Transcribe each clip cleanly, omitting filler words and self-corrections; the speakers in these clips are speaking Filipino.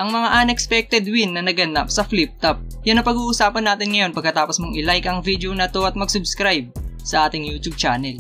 ang mga unexpected win na naganap sa Flip Top. Yan ang pag-uusapan natin ngayon pagkatapos mong i-like ang video na to at mag-subscribe sa ating YouTube channel.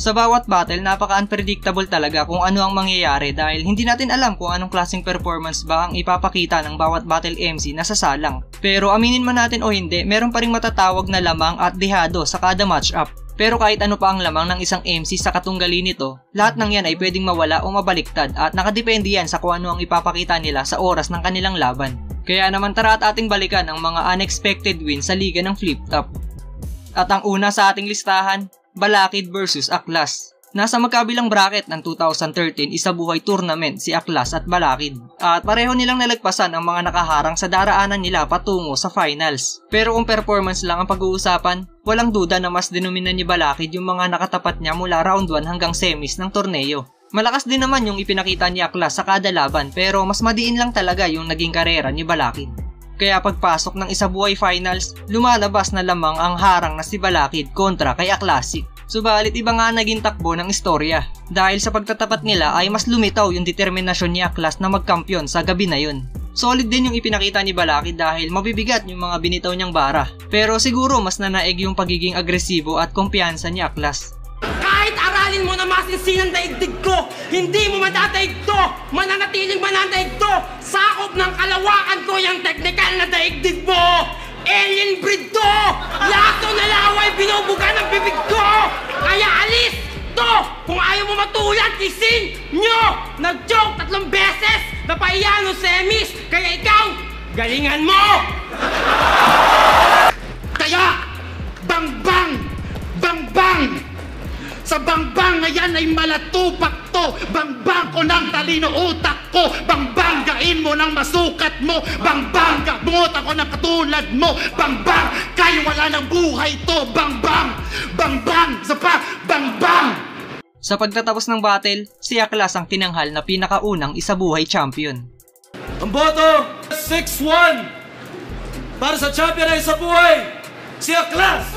Sa bawat battle, napaka-unpredictable talaga kung ano ang mangyayari dahil hindi natin alam kung anong klaseng performance ba ang ipapakita ng bawat battle MC na sasalang. Pero aminin man natin o hindi, meron pa ring matatawag na lamang at dehado sa kada matchup. Pero kahit ano pa ang lamang ng isang MC sa katunggali nito, lahat ng yan ay pwedeng mawala o mabaliktad at nakadepende yan sa kung ano ang ipapakita nila sa oras ng kanilang laban. Kaya naman tara at ating balikan ang mga unexpected wins sa liga ng Flip Top. At ang una sa ating listahan, Balakid vs Aklas. Nasa magkabilang bracket ng 2013 Isabuhay Tournament si Aklas at Balakid. At pareho nilang nalagpasan ang mga nakaharang sa daraanan nila patungo sa finals. Pero kung performance lang ang pag-uusapan, walang duda na mas dinominan ni Balakid yung mga nakatapat niya mula round 1 hanggang semis ng torneo. Malakas din naman yung ipinakita ni Aklas sa kada laban pero mas madiin lang talaga yung naging karera ni Balakid. Kaya pagpasok ng Isabuhay Finals, lumalabas na lamang ang harang na si Balakid kontra kay Aklasic. Subalit iba nga naging takbo ng istorya dahil sa pagtatapat nila ay mas lumitaw yung determinasyon ni Aklas na magkampiyon sa gabi na yun. Solid din yung ipinakita ni Balakid dahil mabibigat yung mga binitaw niyang bara. Pero siguro mas nanaig yung pagiging agresibo at kumpiyansa ni Aklas. Kahit aralin mo na masinsinan daigdig ko, hindi mo madadaig to, mananatiling mananaig to, sakop ng kalawakan ko yung technical na daigdig mo! Alien breed to! Lato na laway binubuga ng bibig ko! Kaya alis to! Kung ayaw mo matulan, kising nyo! Nag-joke 3 beses, napaiya no semis, kaya ikaw, galingan mo! Kaya, bang-bang! Bang-bang! Sa bang-bang ngayon ay malatupak to. Bang-bang ko ng talino utak ko. Bang-bang gain mo ng masukat mo. Bang-bang gamot ako ng katulad mo. Bang-bang kayo wala ng buhay to. Bang-bang! Bang-bang! Sa pa! Bang-bang! Sa pagtatapos ng battle, si Aklas ang tinanghal na pinakaunang Isabuhay champion. Ang boto, 6-1 para sa champion ng Isabuhay, si Aklas!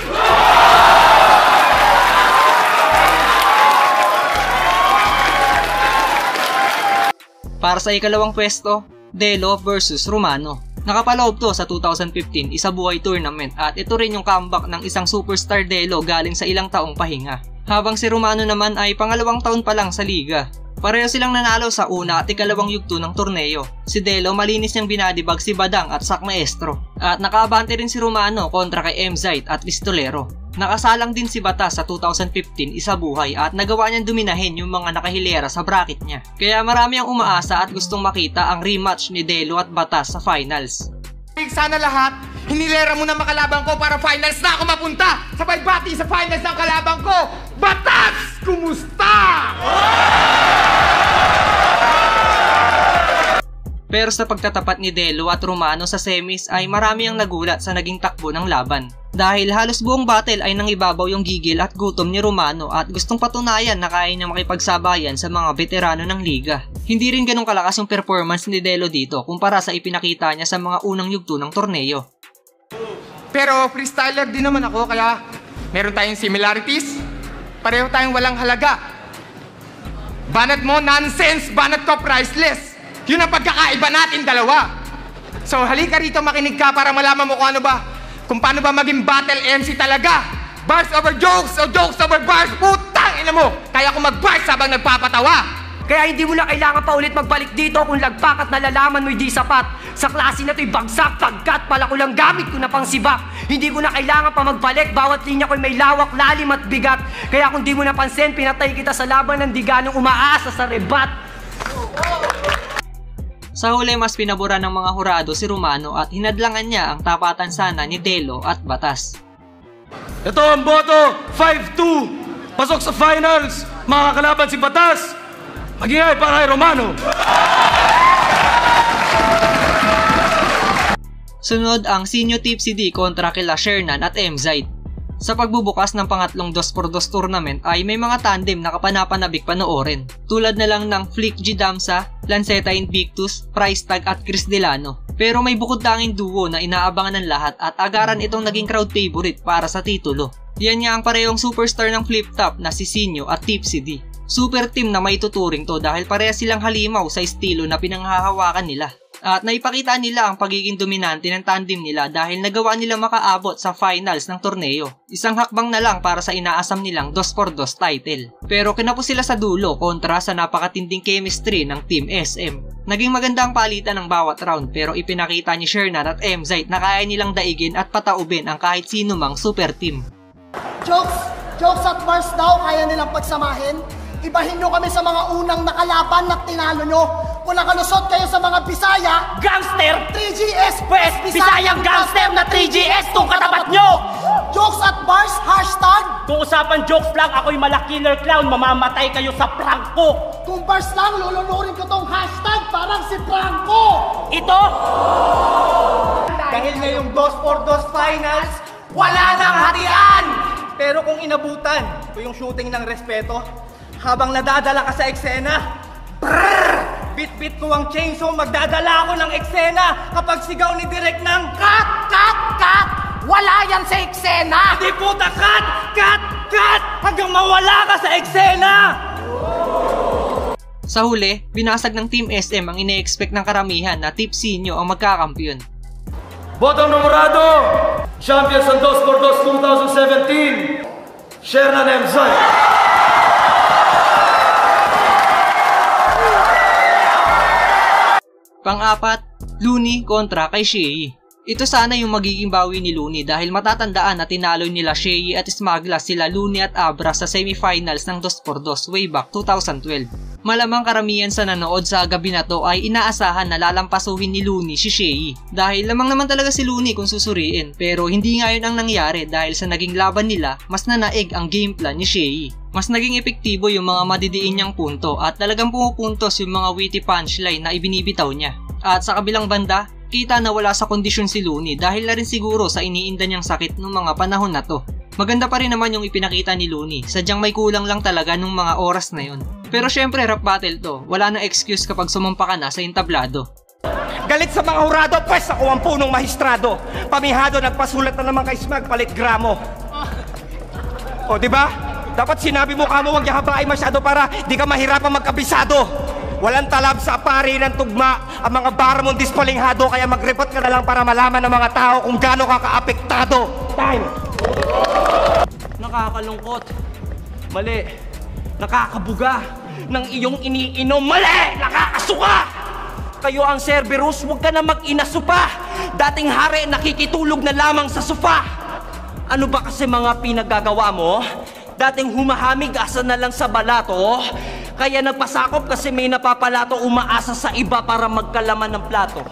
Para sa ikalawang pwesto, Delo vs Romano. Nakapaloob to sa 2015 Isabuhay Tournament at ito rin yung comeback ng isang superstar Delo galing sa ilang taong pahinga. Habang si Romano naman ay pangalawang taon pa lang sa liga. Pareho silang nanalo sa una at ikalawang yugto ng torneo. Si Delo malinis niyang binadibag si Badang at Sak Maestro. At nakaabante rin si Romano kontra kay Mzite at Pistolero. Nakasalang din si Batas sa 2015 Isabuhay at nagawa niyang duminahin yung mga nakahilera sa bracket niya. Kaya marami ang umaasa at gustong makita ang rematch ni Delo at Batas sa finals. Sana lahat, hinilera mo na makalabang ko para finals na ako mapunta! Sabay bati sa finals ng kalabang ko! Batas! Kumusta? Pero sa pagtatapat ni Delo at Romano sa semis ay marami ang nagulat sa naging takbo ng laban. Dahil halos buong battle ay nangibabaw yung gigil at gutom ni Romano at gustong patunayan na kaya niya makipagsabayan sa mga veterano ng liga. Hindi rin ganun kalakas yung performance ni Delo dito kumpara sa ipinakita niya sa mga unang yugto ng torneo. Pero freestyler din naman ako kaya meron tayong similarities. Pareho tayong walang halaga. Banat mo nonsense, banat ko priceless. Yun ang pagkakaiba natin dalawa. So halika rito, makinig ka para malaman mo kung paano ba maging battle MC talaga. Bars over jokes o jokes over bars. Putang ina mo! Kaya ko mag-bars habang nagpapatawa. Kaya hindi mo na kailangan pa ulit magbalik dito kung lagpak at nalalaman mo'y di sapat. Sa klase na to'y bagsak, pagkat pala ko lang gamit ko na pang sibak. Hindi ko na kailangan pa magbalik, bawat linya ko'y may lawak, lalim at bigat. Kaya kung di mo napansin, pinatay kita sa laban ng di ganong umaasa sa rebat. Sa huli mas pinabura ng mga hurado si Romano at hinadlangan niya ang tapatan sana ni Delo at Batas. Ito ang boto, 5-2. Pasok sa finals, makakalaban si Batas. Magingay para kay Romano. Sunod ang Sinyo Tipsy D kontra kila Shernan at Mzite. Sa pagbubukas ng pangatlong 2x2 tournament ay may mga tandem na kapanapanabik panoorin. Tulad na lang ng Flick G. Damsa, Lanceta Invictus, Price Tag at Chris Delano. Pero may bukod tanging duo na inaabangan ng lahat at agaran itong naging crowd favorite para sa titulo. Yan nga ang parehong superstar ng Flip Top na si Sinyo at Tipsy D. Super team na may tuturing to dahil pareha silang halimaw sa estilo na pinanghahawakan nila. At naipakita nila ang pagiging dominante ng tandem nila dahil nagawa nila makaabot sa finals ng torneo. Isang hakbang na lang para sa inaasam nilang 2x2 title. Pero kinapos sila sa dulo kontra sa napakatinding chemistry ng Team SM. Naging maganda ang palitan ng bawat round pero ipinakita ni Shernan at MZite na kaya nilang daigin at pataubin ang kahit sino mang super team. Jokes at bars daw kaya nilang pagsamahin. Ibahin nyo kami sa mga unang nakalaban na tinalo nyo. Kung nakalusot kayo sa mga Bisaya, Gangster! 3GS! Pwes, Bisayang gangster na 3GS tong katapat nyo! Jokes at bars, hashtag! Kung usapan jokes lang, ako'y malakiller clown, mamamatay kayo sa prank ko! Kung bars lang, lulunurin ko tong hashtag parang si Franco! Ito? Dahil ngayong 2x2 finals, wala nang hatian! Pero kung inabutan ko yung shooting ng respeto, habang nadadala ka sa eksena, bit-bit ko ang chainsaw, magdadala ako ng eksena kapag sigaw ni Direk ng Cut! Wala yan sa eksena! Hindi puta, cut! Hanggang mawala ka sa eksena! Sa huli, binasag ng Team SM ang ine-expect ng karamihan na Tipsinyo ang magkakampiyon. Botong numorado, champions ng 2x2 2017, Shernan MZite. Pang-apat, Looney kontra kay Shea. Ito sana yung magiging bawi ni Looney dahil matatandaan na tinalo nila Shea at Smaglas sila Looney at Abra sa semifinals ng 2x2 way back 2012. Malamang karamihan sa nanood sa gabi na to ay inaasahan na lalampasuhin ni Looney si Shea dahil lamang naman talaga si Looney kung susuriin, pero hindi nga yun ang nangyari dahil sa naging laban nila mas nanaig ang game plan ni Shea. Mas naging epektibo yung mga madidiin niyang punto at talagang pumupuntos yung mga witty punchline na ibinibitaw niya. At sa kabilang banda, kita na wala sa kondisyon si Looney dahil na rin siguro sa iniinda niyang sakit nung mga panahon na to. Maganda pa rin naman yung ipinakita ni Looney, sadyang may kulang lang talaga nung mga oras na yun. Pero syempre rap battle to, wala na excuse kapag sumampa ka na sa entablado. Galit sa mga hurado, pwes ako ang punong mahistrado. Pamihado, nagpasulat na naman kay Smag, palit gramo. O, diba? Dapat sinabi mo kamo, huwag yahabain masyado para di ka mahirapan magkabisado. Walang talab sa pari ng tugma, ang mga baramong dispalinghado, kaya mag-report ka na lang para malaman ng mga tao kung gaano ka kaapektado. Time! Nakakalungkot. Mali. Nakakabuga ng iyong iniinom. Mali! Nakakasuka! Kayo ang Cerberus, huwag ka na mag-inasupa. Dating hari, nakikitulog na lamang sa sofa. Ano ba kasi mga pinagagawa mo? Dating humahamig, asa na lang sa balato. Kaya nagpasakop kasi may napapalato, umaasa sa iba para magkalaman ng plato.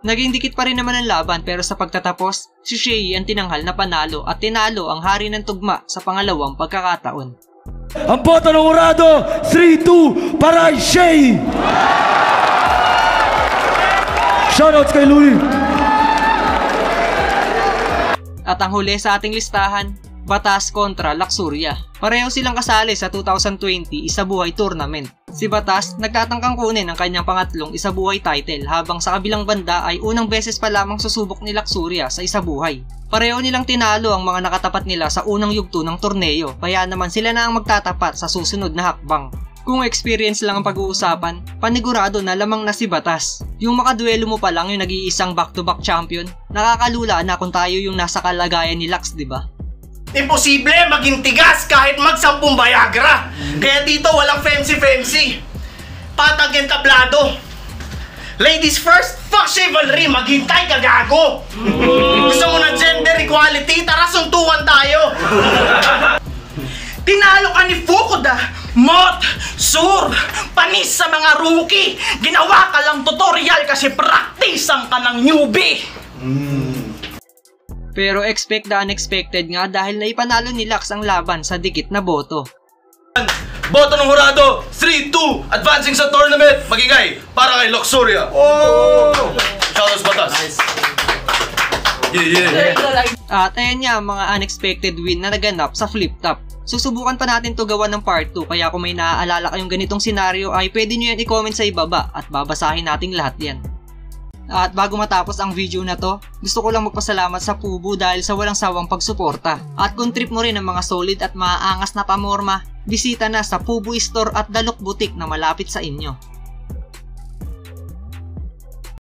Naging dikit pa rin naman ang laban pero sa pagtatapos, si Shea ang tinanghal na panalo at tinalo ang hari ng tugma sa pangalawang pagkakataon. Ang boto ng Urado, 3-2 para kay Shea. Shoutouts kay Louie. At ang huli sa ating listahan, Batas kontra Luxuria. Pareho silang kasali sa 2020 Isabuhay Tournament. Si Batas nagtatangkang kunin ang kanyang pangatlong Isabuhay title habang sa kabilang banda ay unang beses pa lamang susubok ni Luxuria sa Isabuhay. Pareho nilang tinalo ang mga nakatapat nila sa unang yugto ng torneo kaya naman sila na ang magtatapat sa susunod na hakbang. Kung experience lang ang pag-uusapan, panigurado na lamang na si Batas. Yung makaduelo mo pa lang yung nag-iisang back-to-back champion, nakakalula na kung tayo yung nasa kalagayan ni Lux, diba? Imposible maging tigas kahit mag-10 Viagra. Kaya dito walang fancy-fancy. Patag yung tablado. Ladies first, fuck chivalry, maghintay ka gago. Gusto mo ng gender equality? Tara suntukan tayo. Tinalo ka ni Fukuda, Mot, Sur, panis sa mga rookie. Ginawa ka lang tutorial kasi practice-ang ka ng newbie. Pero expect the unexpected nga dahil naipanalo ni Lux ang laban sa dikit na boto. Boto ng Hurado, 3-2, advancing sa tournament. Magingay para kay Luxuria. Shoutouts Batas. Yeah. At ayan nga ang mga unexpected win na naganap sa flip top. Susubukan pa natin to gawa ng part 2 kaya kung may naaalala kayong ganitong senaryo ay pwede nyo yan i-comment sa ibaba at babasahin nating lahat yan. At bago matapos ang video na to, gusto ko lang magpasalamat sa Pubo dahil sa walang sawang pagsuporta. At kung trip mo rin ang mga solid at maaangas na pamorma, bisita na sa Pubu Store at Dalok Boutique na malapit sa inyo.